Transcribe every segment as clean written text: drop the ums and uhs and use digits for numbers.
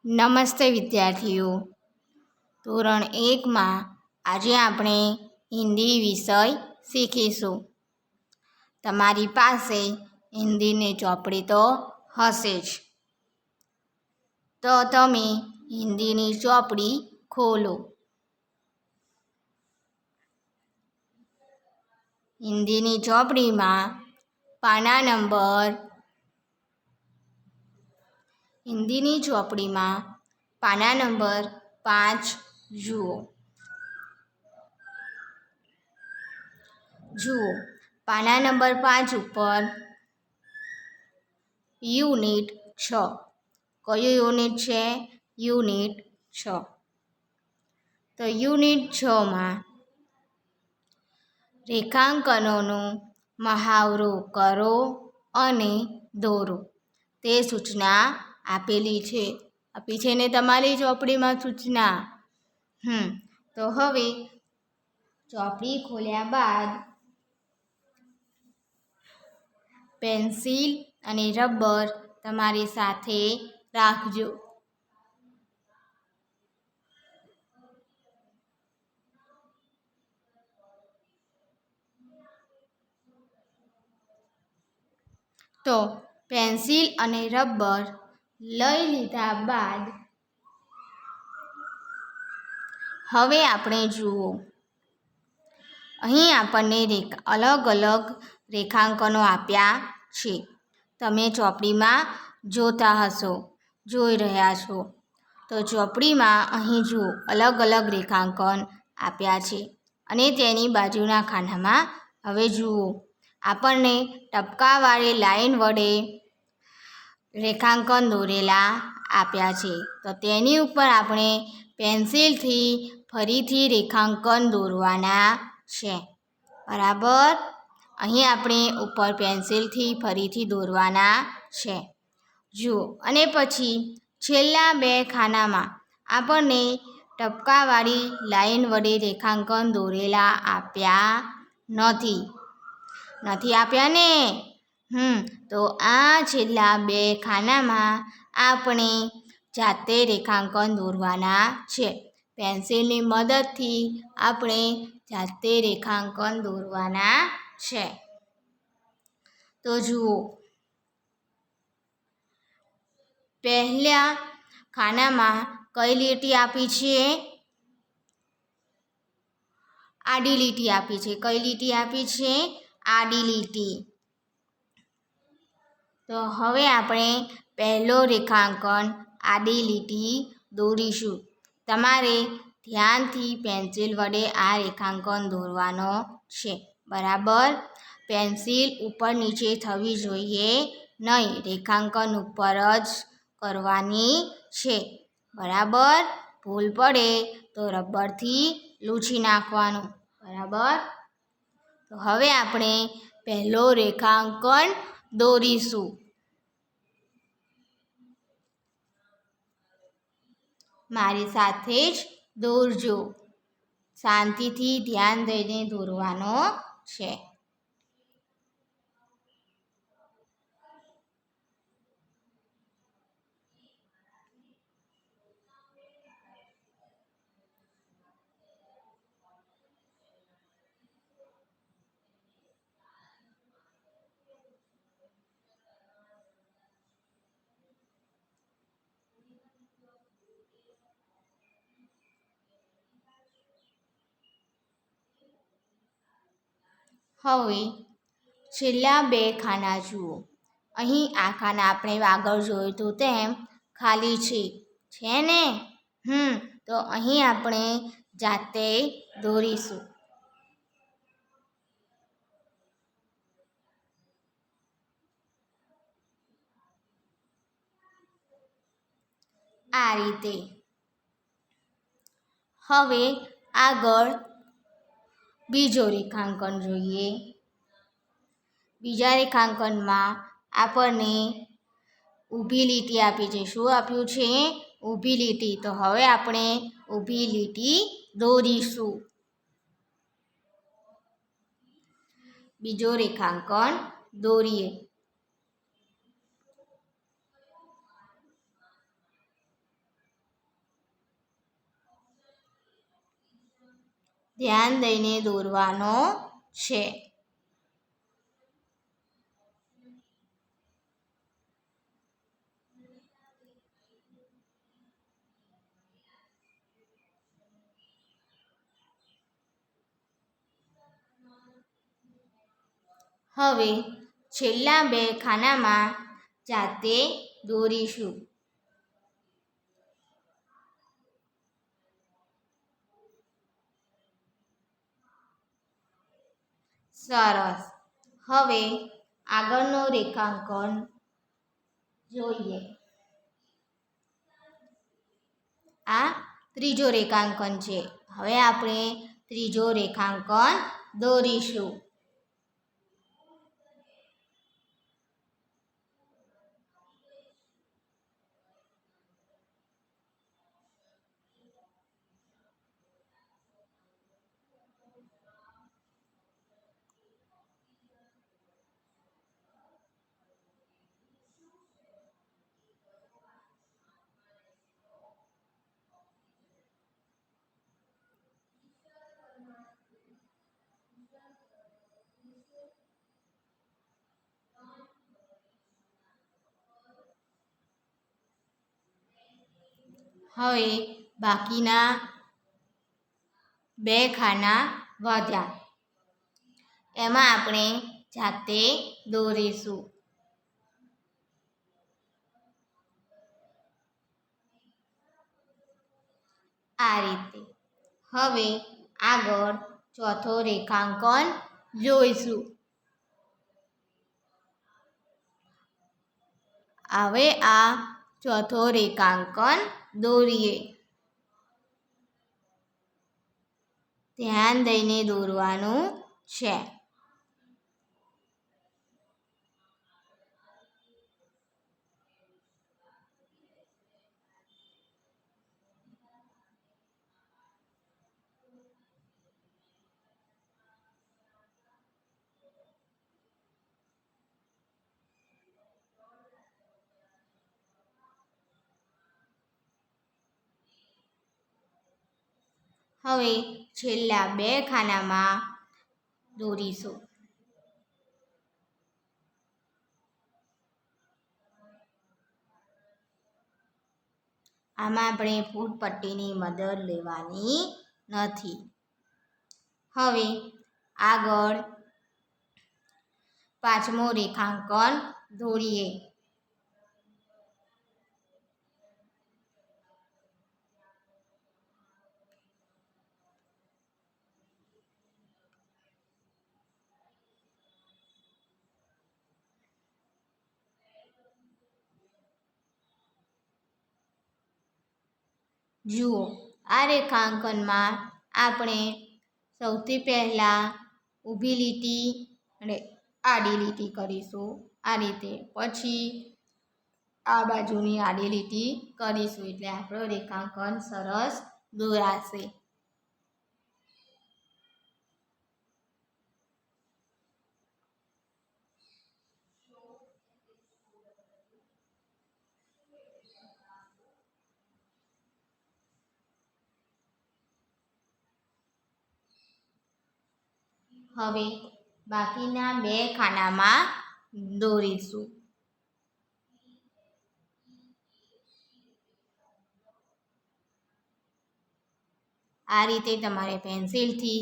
નમસ્તે વિદ્યાર્થીઓ. ધોરણ 1માં આજે આપણે હિન્દી વિષય શીખીશું. તમારી પાસે હિન્દીની ચોપડી તો હશે જ. તો તમે હિન્દીની ચોપડી ખોલો. હિન્દીની ચોપડીમાં પાના નંબર 5 જુઓ. પાના નંબર 5 ઉપર યુનિટ 6. કયું યુનિટ છે? યુનિટ 6. તો યુનિટ 6માં રેખાંકનોનો મહાવરો કરો અને દોરો તે સૂચના આપી છે ને તમારી ચોપડીમાં સૂચના. તો હવે ચોપડી ખોલ્યા બાદ પેન્સિલ અને રબર તમારી સાથે રાખજો. તો પેન્સિલ અને રબર લઈ લીધા બાદ હવે આપણે જુઓ, અહીં આપણને અલગ અલગ રેખાંકનો આપ્યા છે. તમે ચોપડીમાં જોઈ રહ્યા છો. તો ચોપડીમાં અહીં જુઓ અલગ અલગ રેખાંકન આપ્યા છે અને તેની બાજુના ખાનામાં હવે જુઓ આપણને ટપકાવાળી લાઈન વડે રેખાંકન દોરેલા આપ્યા છે. તો તેની ઉપર આપણે પેન્સિલથી ફરીથી રેખાંકન દોરવાના છે. બરાબર. અહીં આપણે ઉપર પેન્સિલથી ફરીથી દોરવાના છે. જુઓ, અને પછી છેલ્લા 2 ખાનામાં આપણને ટપકાવાળી લાઈન વડે રેખાંકન દોરેલા આપ્યા નથી આપ્યા ને? તો આ છેલ્લા 2 ખાનામાં આપણે જાતે રેખાંકન દોરવાના છે. પેન્સિલની મદદથી આપણે જાતે રેખાંકન દોરવાના છે. તો જુઓ, પહેલા ખાનામાં કઈ લીટી આપી છે? આડી લીટી આપી છે. કઈ લીટી આપી છે? આડી લીટી. તો હવે આપણે પહેલો રેખાંકન આડી લીટી દોરીશું. તમારે ધ્યાનથી પેન્સિલ વડે આ રેખાંકન દોરવાનો છે. બરાબર. પેન્સિલ ઉપર નીચે થવી જોઈએ નહીં, રેખાંકન ઉપર જ કરવાની છે. બરાબર. ભૂલ પડે તો રબરથી લૂછી નાખવાનું. બરાબર. તો હવે આપણે પહેલો રેખાંકન દોરીશું. મારી સાથે જ દોરજો. શાંતિથી ધ્યાન દઈને દોરવાનો છે. હવે છેલ્લા 2 ખાના જુઓ. અહીં આ ખાના આપણે આગળ જોયું હતું તેમ ખાલી છે ને? તો અહીં આપણે જાતે દોરીશું. આ રીતે. હવે આગળ બીજો રેખાંકન જોઈએ. બીજા રેખાંકનમાં આપણને ઊભી લીટી આપી છે. શું આપ્યું છે? ઊભી લીટી. તો હવે આપણે ઊભી લીટી દોરીશું. બીજો રેખાંકન દોરીએ. ધ્યાન દઈને દોરવાનો છે. હવે છેલ્લા બે ખાનામાં જાતે દોરીશું. સરસ. હવે આગળનો રેખાંકન જોઈએ. આ ત્રીજો રેખાંકન છે. હવે આપણે ત્રીજો રેખાંકન દોરીશું. હવે બાકીના બે ખાના વધ્યા, એમાં આપણે જાતે દોરીશું. આ રીતે. હવે આગળ ચોથો રેખાંકન જોઈશું. હવે આ ચોથો રેખાંકન દોરીએ. ધ્યાન દઈને દોરવાનું છે. હવે છેલ્લા બે ખાનામાં દોરીશું. આમાં આપણે ફૂટપટ્ટીની મદદ લેવાની નથી. હવે આગળ પાંચમો રેખાંકન દોરીએ. જુઓ, આ રેખાંકનમાં આપણે સૌથી પહેલાં ઊભી લીટી અને આડી લીટી કરીશું. આ રીતે. પછી આ બાજુની આડી લીટી કરીશું, એટલે આપણો રેખાંકન સરસ દોરાશે. હવે બાકીના બે ખાનામાં દોરીશું. આ રીતે તમારે પેન્સિલથી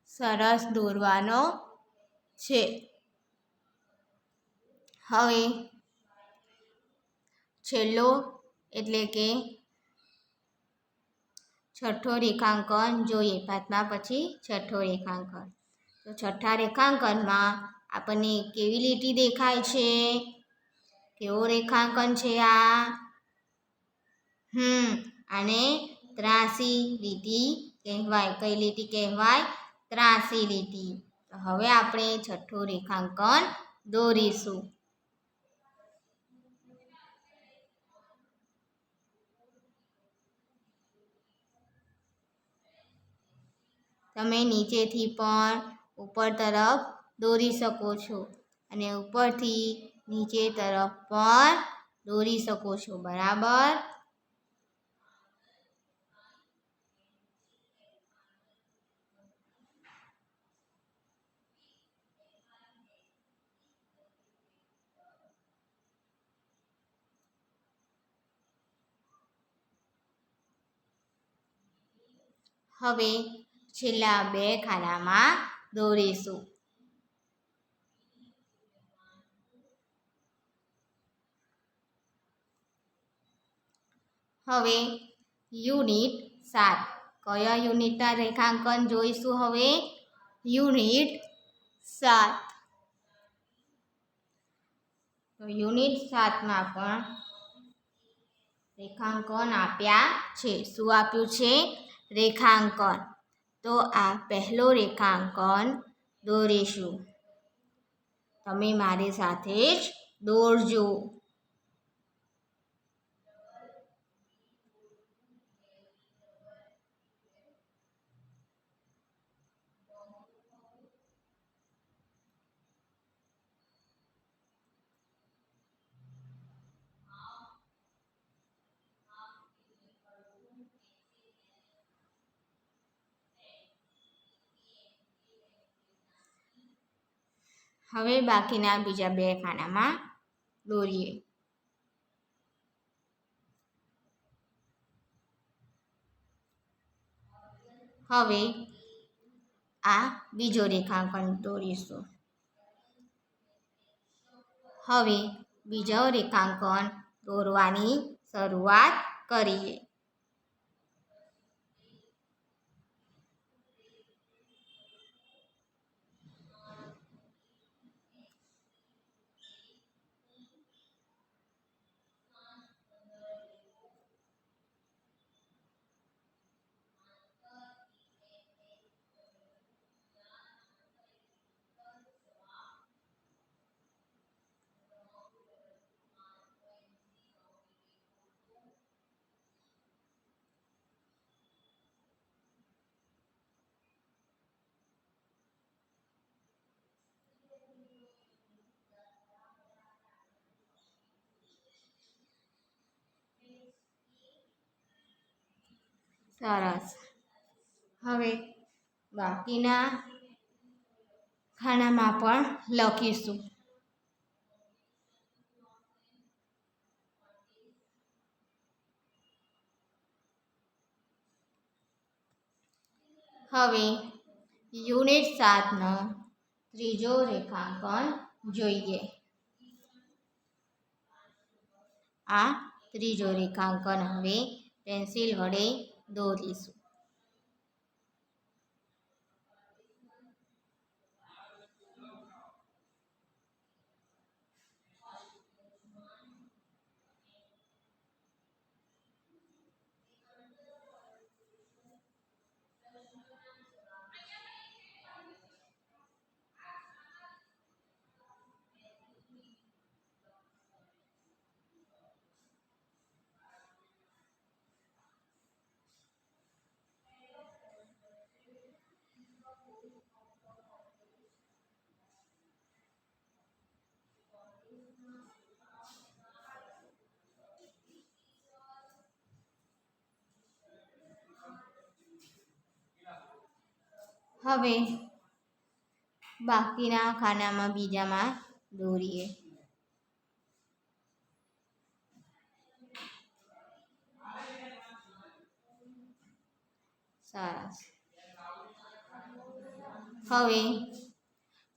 સરસ દોરવાનો છે. હવે છેલ્લો એટલે કે છઠ્ઠો રેખાંકન જોઈએ. પાંચમા પછી છઠ્ઠો રેખાંકન. તો છઠ્ઠા રેખાંકનમાં આપણને કેવી લીટી દેખાય છે? કેવો રેખાંકન છે આ? આને ત્રાસી લીટી કહેવાય. કઈ લીટી કહેવાય? ત્રાસી લીટી. તો હવે આપણે છઠ્ઠું રેખાંકન દોરીશું. તમે નીચેથી પણ ઉપર તરફ દોરી શકો છો અને ઉપરથી નીચે તરફ પણ દોરી શકો છો. બરાબર. હવે છેલ્લા બે ખાનામાં દોરીશું. હવે યુનિટ 7 કયા યુનિટના રેખાંકન જોઈશું? હવે યુનિટ 7. તો યુનિટ 7માં પણ રેખાંકન આપ્યા છે. શું આપ્યું છે? રેખાંકન. તો આ પહેલો રેખાંકન દોરીશું. તમે મારી સાથે જ દોરજો. હવે બાકીના બીજા બે ખાનામાં દોરીએ. હવે આ બીજો રેખાંકન દોરીશું. હવે બીજો રેખાંકન દોરવાની શરૂઆત કરીએ. સરસ. હવે બાકીના ખાનામાં પણ લખીશું. હવે યુનિટ 7નો ત્રીજો રેખાંકન જોઈએ. આ ત્રીજો રેખાંકન હવે પેન્સિલ વડે દોરીશું. હવે બાકીના ખાનામાં બીજામાં દોરીએ. સરસ. હવે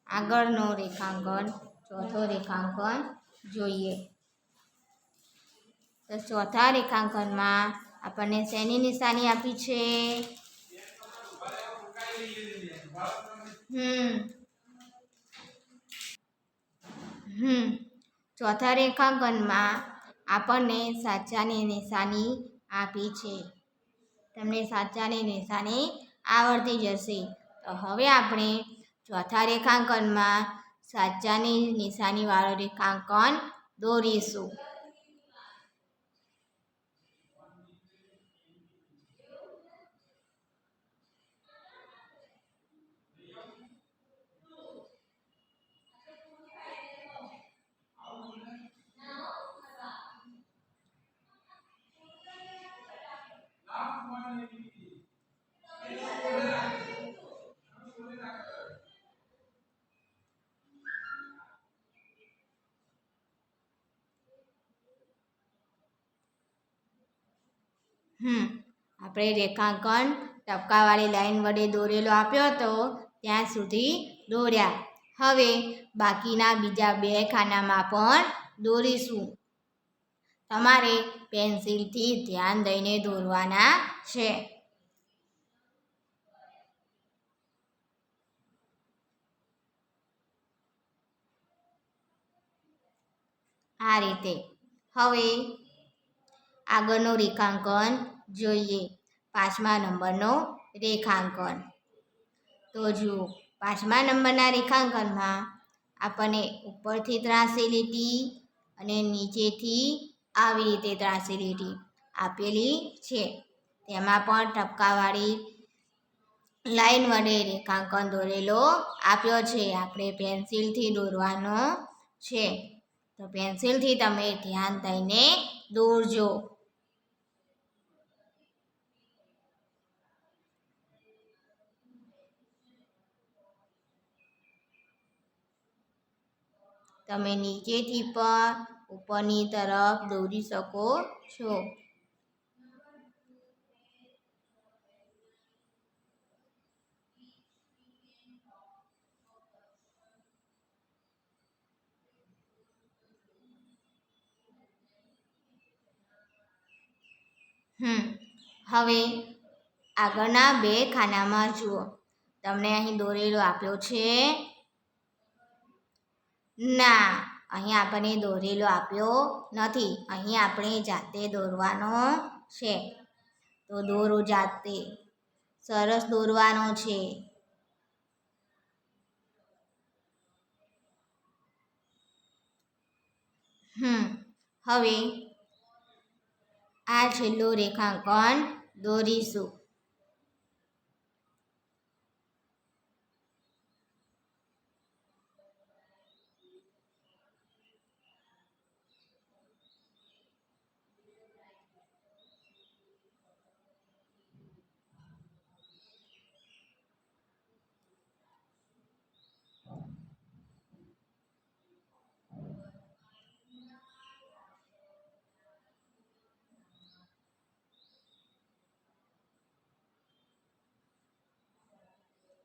આગળનો રેખાંકન ચોથો રેખાંકન જોઈએ. તો ચોથા રેખાંકનમાં આપણને શેની નિશાની આપી છે? ચોથા રેખાંકનમાં આપણને સાચાની નિશાની આપી છે. તમને સાચાની નિશાની આવડતી જશે. તો હવે આપણે ચોથા રેખાંકનમાં સાચાની નિશાનીવાળો રેખાંકન દોરીશું. આપણે રેખાંકન ટપકાવાળી લાઈન વડે દોરેલો આપ્યો હતો ત્યાં સુધી દોર્યા. હવે બાકીના બીજા 2 ખાનામાં પણ દોરીશું. તમારે પેન્સિલથી ધ્યાન દઈને દોરવાના છે. આ રીતે. હવે આગળનું રેખાંકન જોઈએ. 5મા નંબરનો રેખાંકન. તો જુઓ, 5મા નંબરના રેખાંકનમાં આપણને ઉપરથી ત્રાંસી લીટી અને નીચેથી આવી રીતે ત્રાંસી લીટી આપેલી છે. તેમાં પણ ટપકાવાળી લાઈન વડે રેખાંકન દોરેલો આપ્યો છે. આપણે પેન્સિલથી દોરવાનો છે. તો પેન્સિલથી તમે ધ્યાન દઈને દોરજો. તમે નીચેથી પણ ઉપરની તરફ દોરી શકો છો. હવે આગળના 2 ખાનામાં જુઓ. તમને અહીં દોરેલો આપ્યો છે? ના, અહીં આપણને દોરેલો આપ્યો નથી. અહીં આપણે જાતે દોરવાનો છે. તો દોરો જાતે. સરસ દોરવાનો છે. હવે આ છેલ્લું રેખાંકન દોરીશું.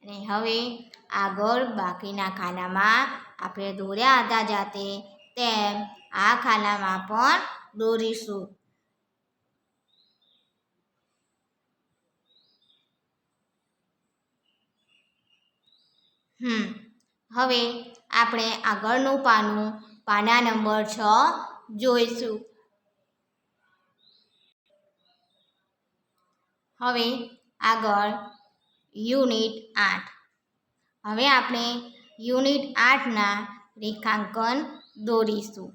અને હવે આગળ બાકીના ખાનામાં આપણે દોર્યા હતા જાતે તેમ આ ખાનામાં પણ દોરીશું. હવે આપણે આગળનું પાના નંબર 6 જોઈશું. હવે આગળ યુનિટ 8. હવે આપણે યુનિટ 8ના રેખાંકન દોરીશું.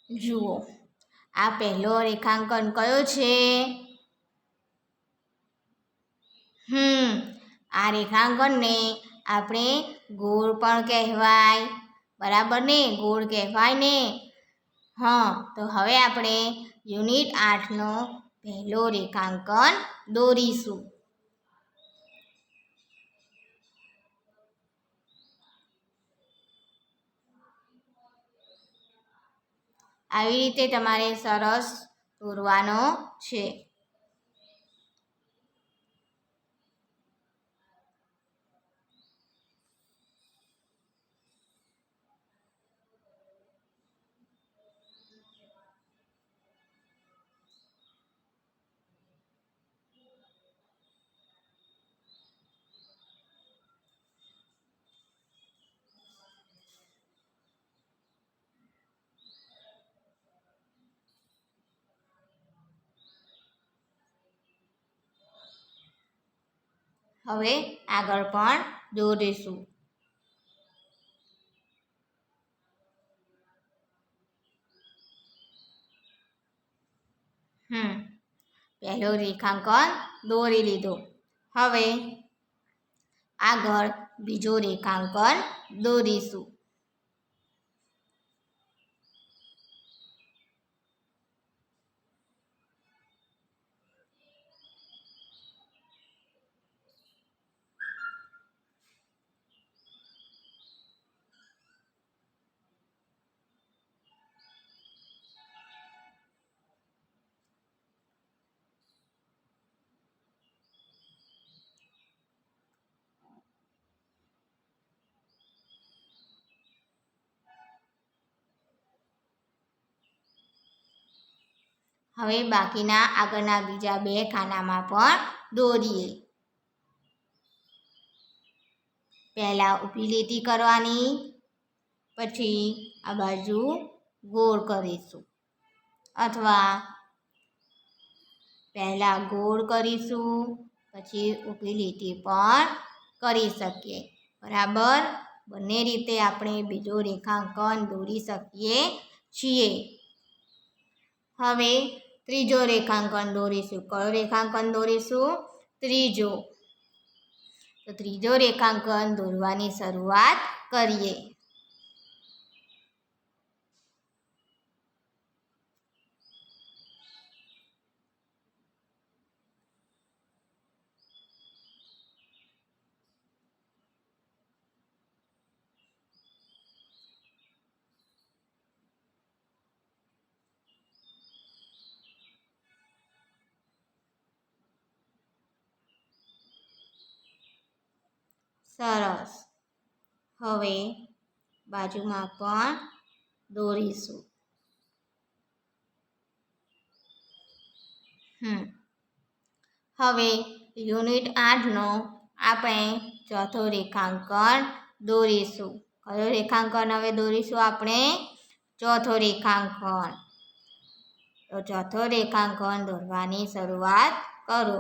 જુઓ, આ પહેલો રેખાંકન કયો છે? આ રેખાંકનને આપણે ગોળ પણ કહેવાય. બરાબર ને? ગોળ કહેવાય ને? તો હવે આપણે યુનિટ 8નો પહેલો રેખાંકન દોરીશું. આવી રીતે તમારે સરસ દોરવાનો છે. હવે આગળ પણ દોરીશું. પહેલો રેખાંકન દોરી લીધો. હવે આગળ બીજો રેખાંકન દોરીશું. હવે બાકીના આગળના બીજા બે ખાનામાં પણ દોરીએ. પહેલાં ઊભી લીટી કરવાની, પછી આ બાજુ ગોળ કરીશું, અથવા પહેલાં ગોળ કરીશું પછી ઊભી લીટી પણ કરી શકીએ. બરાબર, બંને રીતે આપણે બીજું રેખાંકન દોરી શકીએ છીએ. હવે ત્રીજો રેખાંકન દોરીશું. કયો રેખાંકન દોરીશું? ત્રીજો. તો ત્રીજો રેખાંકન દોરવાની શરૂઆત કરીએ. સરસ. હવે બાજુમાં પણ દોરીશું. હવે યુનિટ 8નો આપણે ચોથો રેખાંકન દોરીશું. કયો રેખાંકન હવે દોરીશું આપણે? ચોથો રેખાંકન. તો ચોથો રેખાંકન દોરવાની શરૂઆત કરો.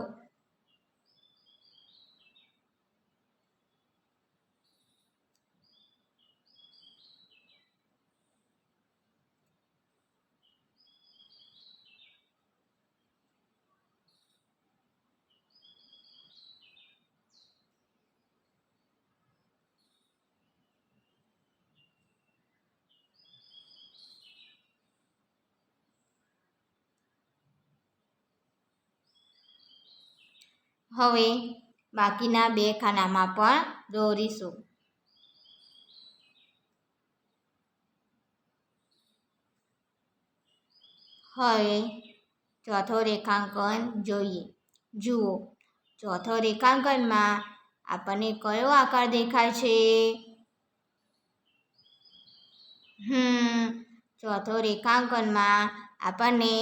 હવે બાકીના બે ખાનામાં પણ દોરીશું. હવે ચોથો રેખાંકન જોઈએ. જુઓ, ચોથો રેખાંકનમાં આપણને કયો આકાર દેખાય છે? ચોથો રેખાંકનમાં આપણને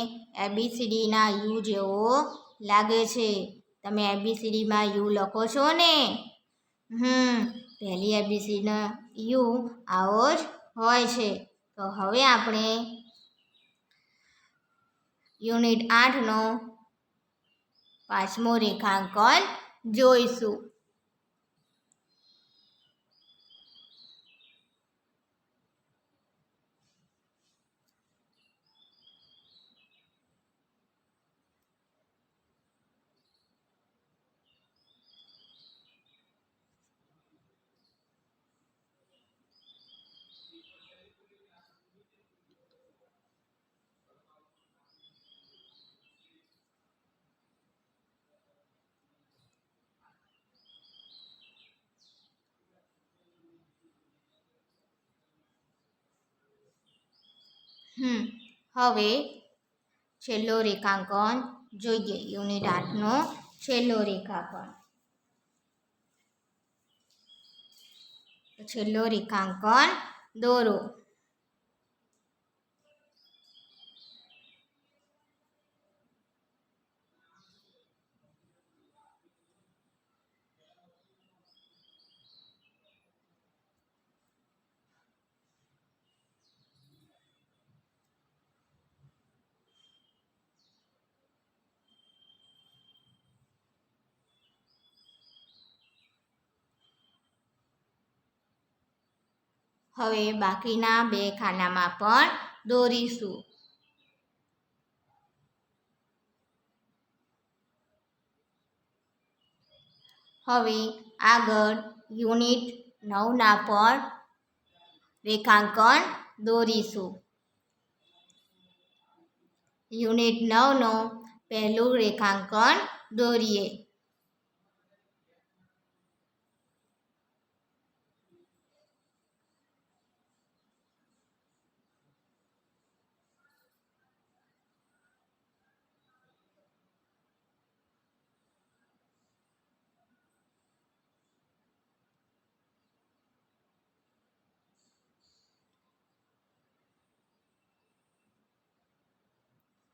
ABCDના યુ જેવો લાગે છે. તમે ABCDમાં યુ લખો છો ને? પહેલી ABCDનો યુ આવો જ હોય છે. તો હવે આપણે યુનિટ 8નો પાંચમો રેખાંકન જોઈશું. હવે છેલ્લો રેખાંકન જોઈએ. યુનિટ 8નો છેલ્લો રેખાંકન. છેલ્લો રેખાંકન દોરો. હવે બાકીના બે ખાનામાં પણ દોરીશું. હવે આગળ યુનિટ 9ના પણ રેખાંકન દોરીશું. યુનિટ 9નો પહેલું રેખાંકન દોરીએ.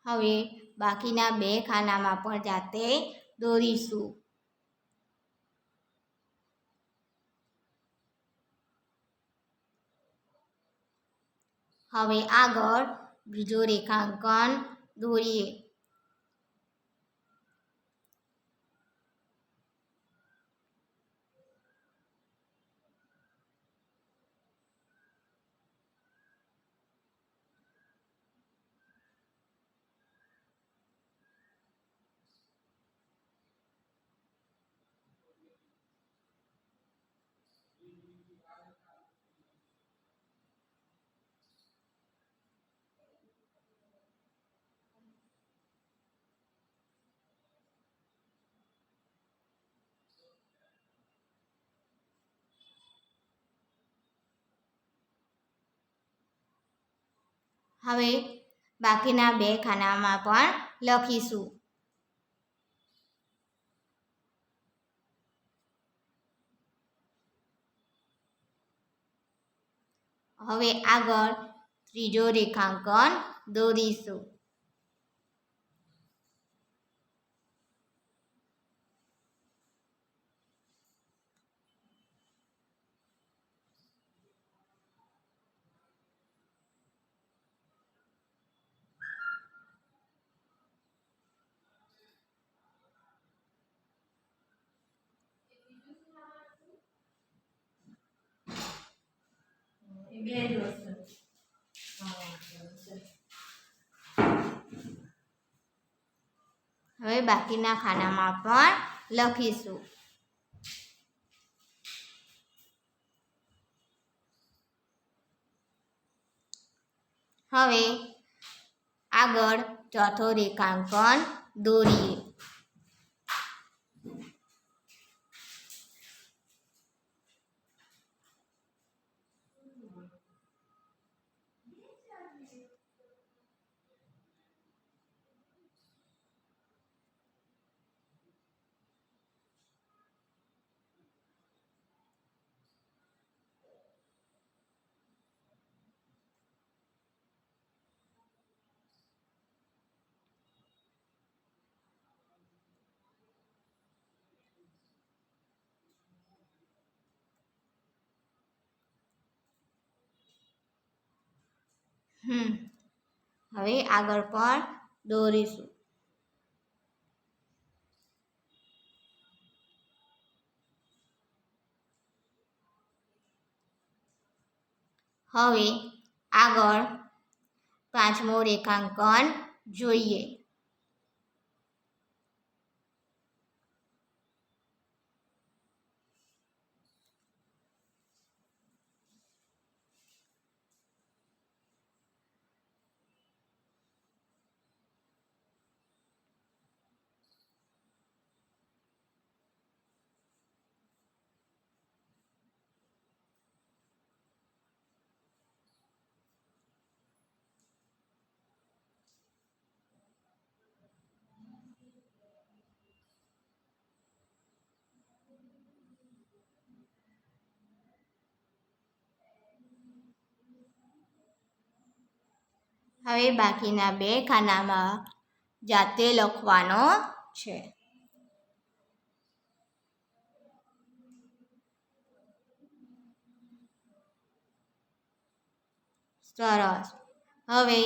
હવે બાકીના 2 ખાનામાં પણ જાતે દોરીશું. હવે આગળ બીજો રેખાંકન દોરીએ. હવે બાકીના 2 ખાનામાં પણ લખીશું. હવે આગળ ત્રીજો રેખાંકન દોરીશું. હવે બાકીના ખાનામાં પણ લખીશું. હવે આગળ ચોથો રેખાંકન દોરીએ. હવે આગળ પણ દોરીશું. હવે આગળ પાંચમો રેખાંકન જોઈએ. હવે બાકીના 2 ખાનામાં જાતે લખવાનો છે. સરસ. હવે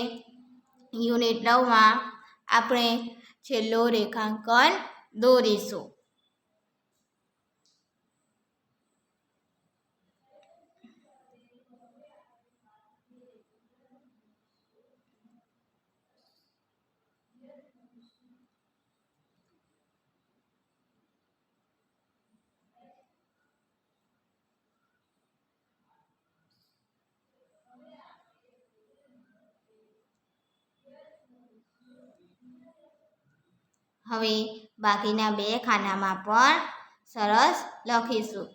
યુનિટ 9માં આપણે છેલ્લો રેખાંકન દોરીશું. હવે બાકીના 2 ખાનામાં પણ સરસ લખીશું.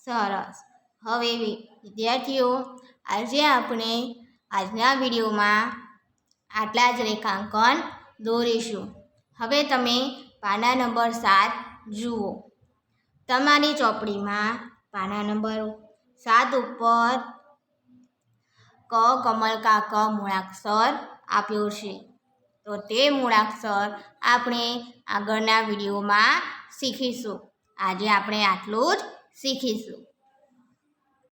સરસ. હવે વિદ્યાર્થીઓ, આજે આપણે આજના વિડીયોમાં આટલા જ રેખાંકન દોરીશું. હવે તમે પાના નંબર 7 જુઓ. તમારી ચોપડીમાં પાના નંબર 7 ઉપર ક કમલકા ક મૂળાક્ષર આપ્યો છે. તો તે મૂળાક્ષર આપણે આગળના વિડીયોમાં શીખીશું. આજે આપણે આટલું જ શીખીશું.